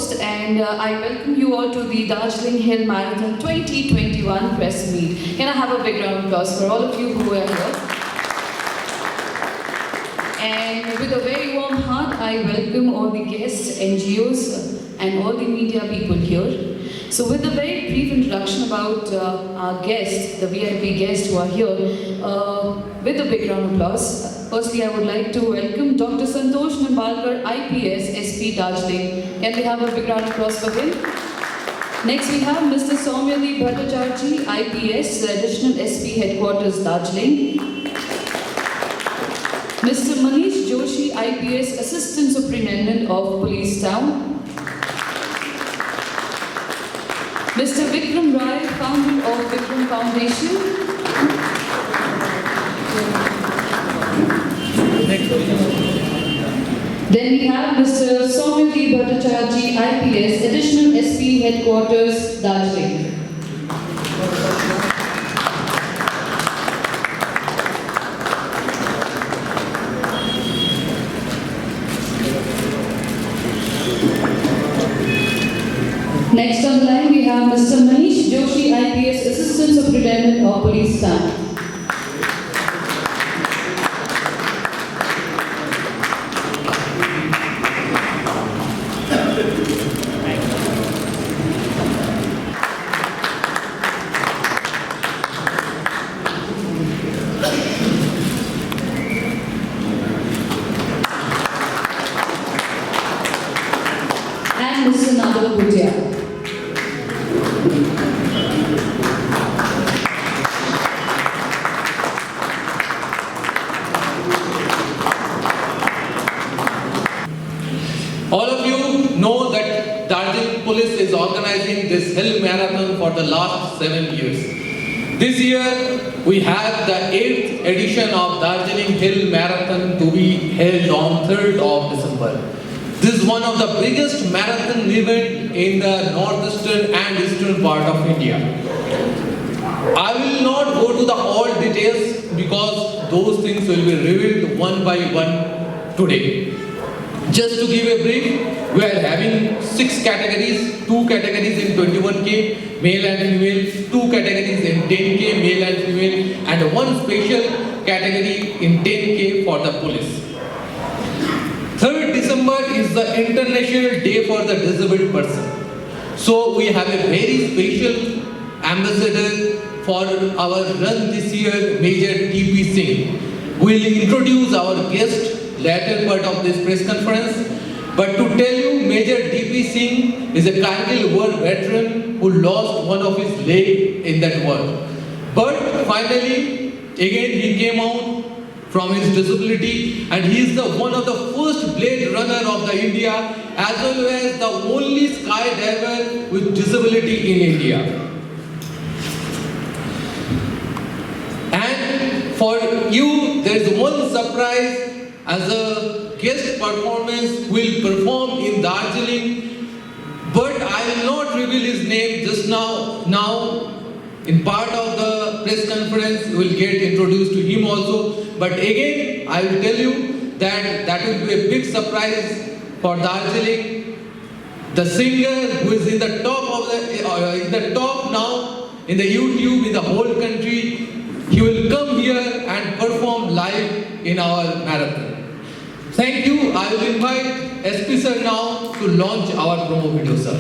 host, and I welcome you all to the Darjeeling Hill Marathon 2021 press meet. Can I have a big round of applause for all of you who are here? And with a very warm heart, I welcome all the guests, NGOs, and all the media people here. So with a very brief introduction about our guests, the VIP guests who are here, with a big round of applause. Firstly, I would like to welcome Dr. Santosh Nimbalkar, IPS, SP Darjeeling. Can we have a big round of applause for him? Next, we have Mr. Soumyadi Bhattacharjee, IPS, Additional SP Headquarters, Darjeeling. Mr. Manish Joshi, IPS, Assistant Superintendent of Police Town. Mr. Vikram Rai, founder of Vikram Foundation. Then we have Mr. Soumyadi Bhattacharjee, IPS, Additional SP Headquarters, Darjeeling. Next on the line we have Mr. Manish Joshi, IPS, Assistant Superintendent of Police Town. And Mr. Naval Bhutia. All of you know that Darjeeling Police is organizing this Hill Marathon for the last 7 years. This year, we have the 8th edition of Darjeeling Hill Marathon to be held on 3rd of December. This is one of the biggest marathon events in the northeastern and eastern part of India. I will not go to the all details because those things will be revealed one by one today. Just to give a brief, we are having 6 categories, 2 categories in 21K, male and female, 2 categories in 10K, male and female, and 1 special category in 10K for the police. 3rd December is the International Day for the Disabled Person. So we have a very special ambassador for our run this year, Major TP Singh. We will introduce our guest later part of this press conference. But to tell you, Major TP Singh is a Kargil war veteran who lost one of his legs in that war. But finally, again he came out from his disability, and he is the one of the first blade runner of the India, as well as the only skydiver with disability in India. And for you, there is one surprise, as a guest performance will perform in Darjeeling, but I will not reveal his name just now. In part of the press conference, you will get introduced to him also. But again, I will tell you that will be a big surprise for Darjeeling. The singer who is in the top now in the YouTube in the whole country, he will come here and perform live in our marathon. Thank you. I will invite SP sir now to launch our promo video, sir.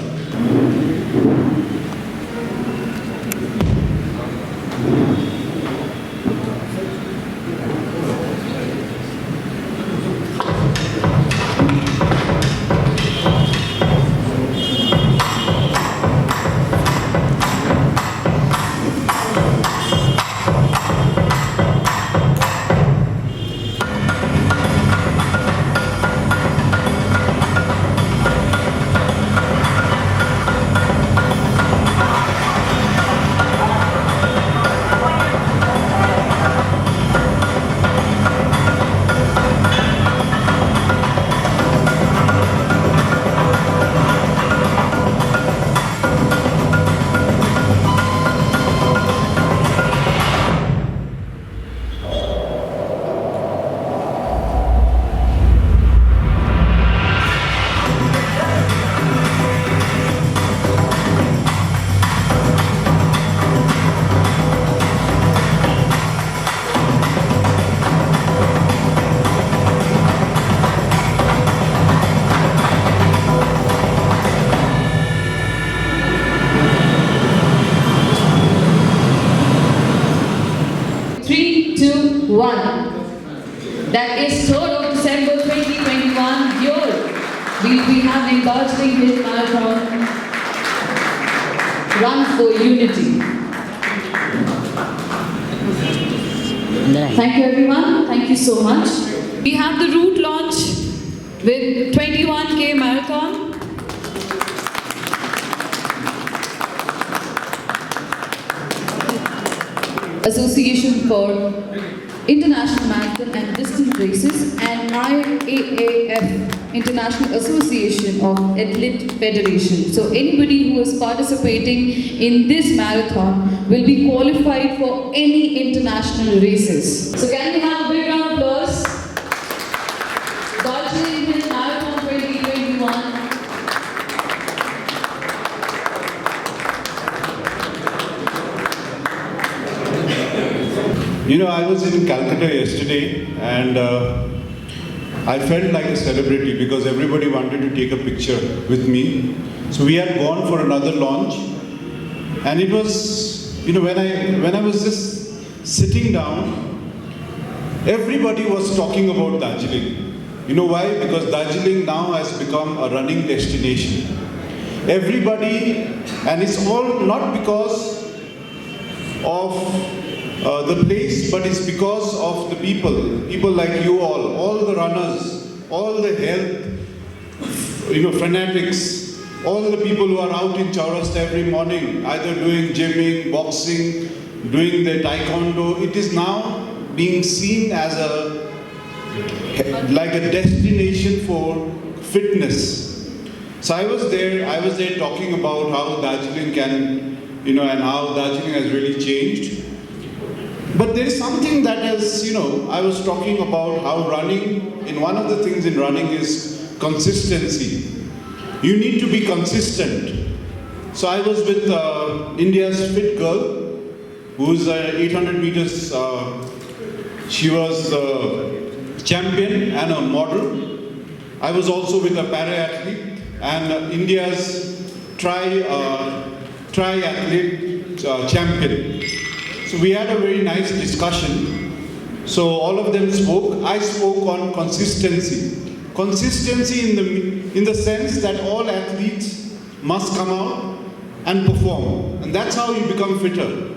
That is 3rd of December 2021 here. We'll be having Darjeeling Hill Marathon Run for Unity. Thank you everyone. Thank you so much. We have the route launch with 21K Marathon. Association for International Marathon and Distance Races and IAAF, International Association of Athlete Federation. So anybody who is participating in this marathon will be qualified for any international races. So can we have a big round of applause? Darjeeling Hill Marathon 2021. You know, I was in Calcutta yesterday and I felt like a celebrity because everybody wanted to take a picture with me. So we had gone for another launch and it was, you know, when I was just sitting down, everybody was talking about Darjeeling. You know why? Because Darjeeling now has become a running destination. Everybody, and it's all not because of the place, but it's because of the people like you all the runners, all the health, you know, fanatics, all the people who are out in Chaurasta every morning, either doing gymming, boxing, doing the taekwondo. It is now being seen as like a destination for fitness. So I was there talking about how Darjeeling can, you know, and how Darjeeling has really changed. But there is something that is, you know, I was talking about how running, and one of the things in running is consistency. You need to be consistent. So I was with India's fit girl, who's 800 meters, she was champion and a model. I was also with a para-athlete and India's triathlete champion. So we had a very nice discussion. So all of them spoke. I spoke on consistency. Consistency in the sense that all athletes must come out and perform. And that's how you become fitter.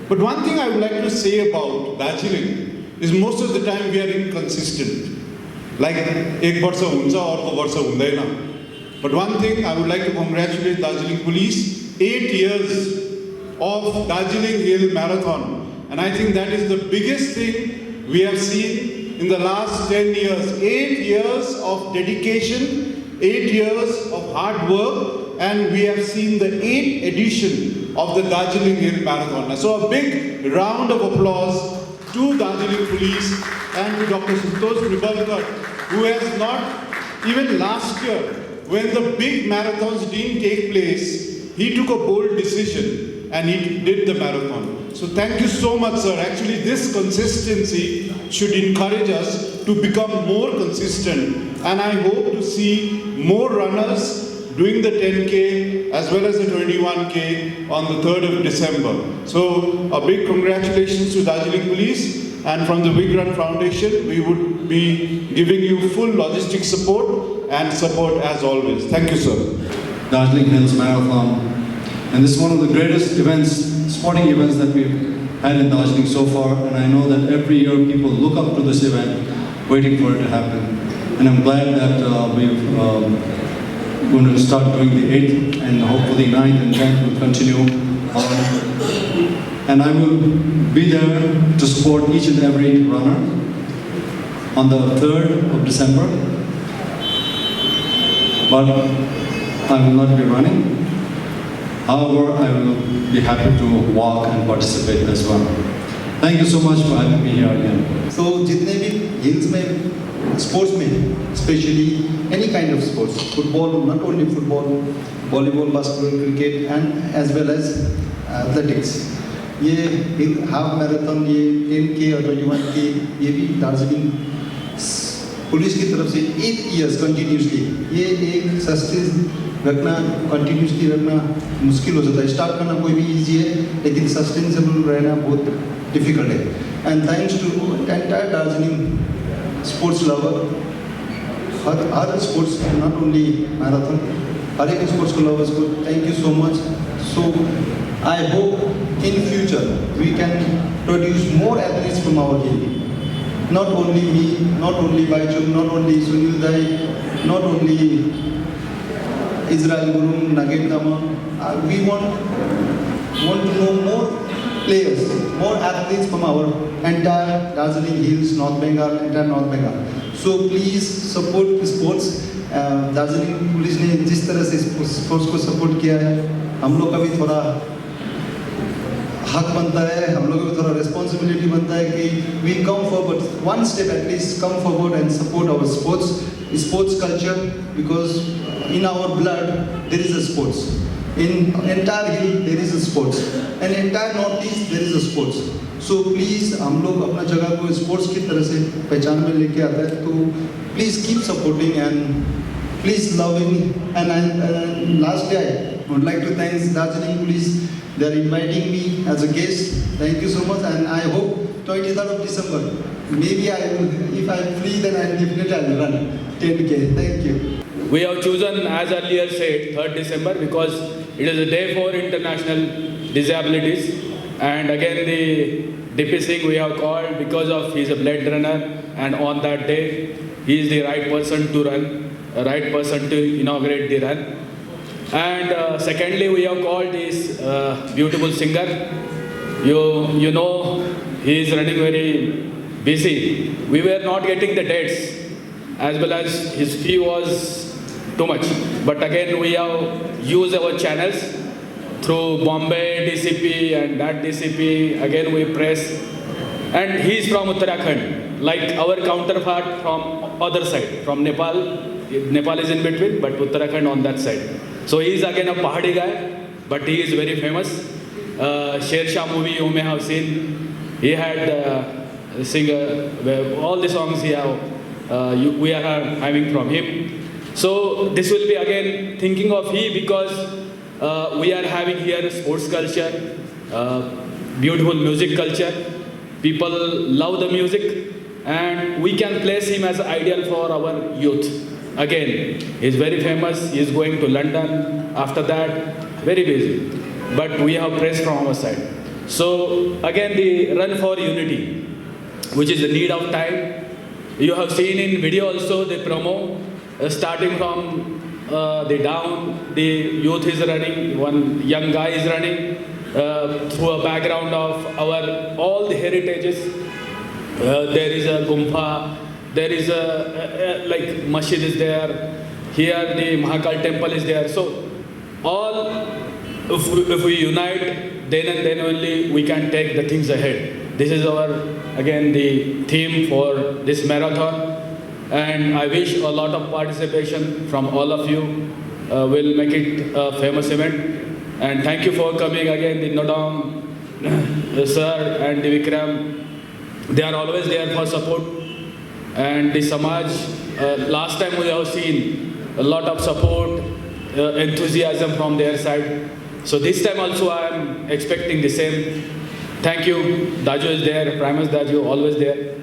But one thing I would like to say about Darjeeling is most of the time we are inconsistent. Like, ek barsa huncha, arko barsa hundaina. But one thing I would like to congratulate Darjeeling Police, 8 years of Darjeeling Hill Marathon. And I think that is the biggest thing we have seen in the last 10 years. 8 years of dedication, 8 years of hard work, and we have seen the 8th edition of the Darjeeling Hill Marathon. So a big round of applause to Darjeeling Police and to Dr. Santosh Nibalkar, who has not, even last year, when the big marathons didn't take place, he took a bold decision and he did the marathon. So thank you so much, sir. Actually, this consistency should encourage us to become more consistent. And I hope to see more runners doing the 10K as well as the 21K on the 3rd of December. So a big congratulations to Darjeeling Police. And from the Big Run Foundation, we would be giving you full logistic support and support as always. Thank you, sir. Darjeeling Hills Marathon. And this is one of the greatest events, sporting events that we've had in Darjeeling so far. And I know that every year people look up to this event, waiting for it to happen. And I'm glad that we're going to start doing the 8th and hopefully 9th and 10th will continue on. And I will be there to support each and every runner on the 3rd of December. But I will not be running. However, I will be happy to walk and participate as well. Thank you so much for having me here again. So, जितने भी hills में, sports में, especially any kind of sports, football, not only football, volleyball, basketball, cricket, and as well as athletics. ये half marathon, ये 10K और 21K, ये भी Darjeeling police की तरफ से 8 years continuously, ये एक सस्टेन रखना, continuously रखना मुश्किल हो जाता है. स्टार्ट करना कोई भी easy है, लेकिन sustainable रहना बहुत difficult है. And thanks to entire Darjeeling sports lover. Her sports, not only marathon, हर एक sports को lovers को thank you so much. So I hope in future we can produce more athletes from our game. Not only me, not only Baichung, not only Sunil Dai, not only Israel Gurung, Nagin Dama. We want to know more players, more athletes from our entire Darjeeling Hills, North Bengal, entire North Bengal. So please support sports. Darjeeling police ने जिस तरह से sports को support किया है, हम लोग का भी थोड़ा हक बनता है, हम लोग का भी थोड़ा रिस्पॉन्सिबिलिटी बनता है कि we come forward, one step at least come forward and support our sports culture, because in our blood there is a sports, in entire hill there is a sports, and entire north east there is a sports. So please हम लोग अपना जगह को sports की तरह से पहचान में लेके आते हैं, तो please keep supporting and please loving. And lastly, I would like to thank Darjeeling Police. They are inviting me as a guest. Thank you so much, and I hope 23rd of December, maybe I will, if I am free, then I will run 10K. Thank you. We have chosen, as earlier said, 3rd December because it is a day for international disabilities, and again the DP Singh we have called because of he is a blade runner, and on that day he is the right person to run. Right person to inaugurate the run. And secondly, we have called this beautiful singer. You know, he is running very busy. We were not getting the dates, as well as his fee was too much. But again, we have used our channels through Bombay DCP and that DCP. Again, we press, and he is from Uttarakhand, like our counterpart from other side, from Nepal. Nepal is in between, but Uttarakhand on that side. So he is again a Pahadi guy, but he is very famous. Sher Shah movie you may have seen. He had singer, all the songs we are having from him. So this will be again thinking of he, because we are having here sports culture, beautiful music culture. People love the music, and we can place him as an ideal for our youth. Again, he is very famous. He is going to London. After that, very busy. But we have praise from our side. So again, the run for unity, which is the need of time. You have seen in video also the promo, starting from the down. The youth is running. One young guy is running through a background of our all the heritages. There is a Gumpha. There is like masjid is there. Here the Mahakal temple is there. So all, if we unite, then and then only we can take the things ahead. This is our again the theme for this marathon, and I wish a lot of participation from all of you. Will make it a famous event. And thank you for coming again. The Nodam sir and the Vikram, they are always there for support. And the Samaj, last time we have seen a lot of support, enthusiasm from their side. So this time also I am expecting the same. Thank you. Daju is there, Primus Daju, always there.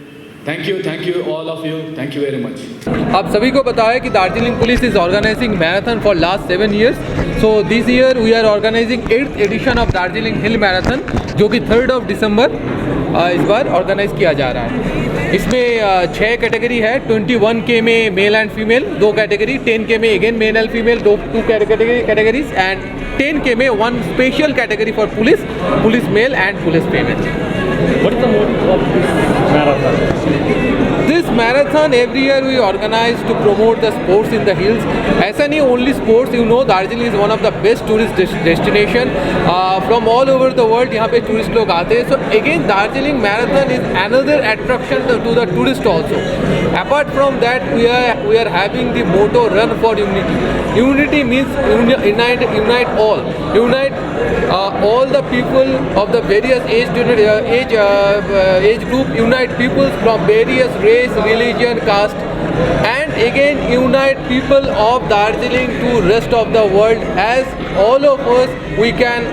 Thank you all of you. Thank you very much. आप सभी को पता है कि Darjeeling police is organising marathon for last 7 years. So this year we are organising 8th edition of Darjeeling hill marathon, जो कि 3rd of December इस बार organise किया जा रहा है. इसमें 6 कैटेगरी है. 21K में male and female 2 category, 10K में again male and female 2 categories, and 10K में 1 special category for police male and police female. What is the motive of this marathon? This marathon every year we organize to promote the sports in the hills. ऐसा नहीं only sports, you know Darjeeling is one of the best tourist destination. From all over the world यहाँ पे tourist लोग आते हैं. So again Darjeeling marathon is another attraction to the tourist also. Apart from that we are having the motto run for unity. Unity means unite all. Unite all the people of the various age group. Unite people from various race, religion, caste, and again unite people of Darjeeling to rest of the world, as all of us we can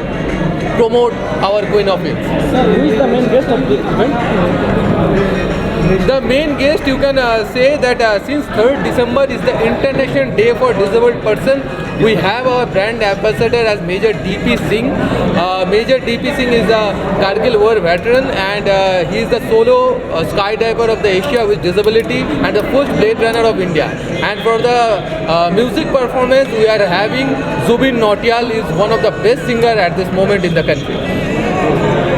promote our Queen of Hills. Sir, who is the main guest of this event? The main guest, you can say that since 3rd December is the International Day for Disabled Person, we have our brand ambassador as Major DP Singh. Major DP Singh is a Kargil War veteran, and he is the solo skydiver of the Asia with disability and the first Blade Runner of India. And for the music performance, we are having Zubin Nautiyal, is one of the best singer at this moment in the country.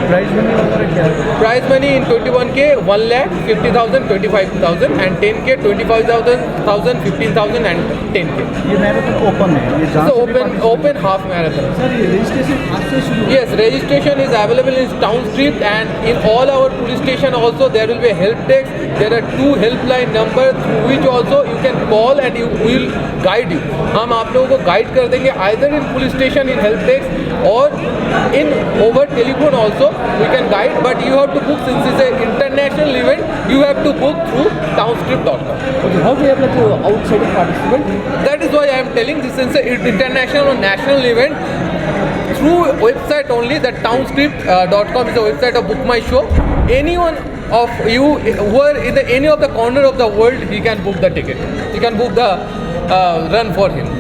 Prize money वगैरह क्या है? Prize money in 21K, 1 lakh, 50,000, 25,000, and 10K, 25,000, 15,000, and 10K. ये marathon open है, ये जहाँ So से भी open half marathon. Sir ये रजिस्ट्रेशन आज से शुरू Yes, registration is available in Town Street, and in all our police station also there will be a help desk. There are 2 helpline numbers through which also you can call and you will guide you. हम आप लोगों को guide कर देंगे either in police station in help desk or in over telephone also we can guide, but you have to book since it's an international event. You have to book through townstrip.com. Okay, how do you apply to outside participant? That is why I am telling this is an international or national event through website only. That townstrip.com is the website of Book My Show. Anyone of you who are in any of the corner of the world, he can book the ticket. He can book the run for him.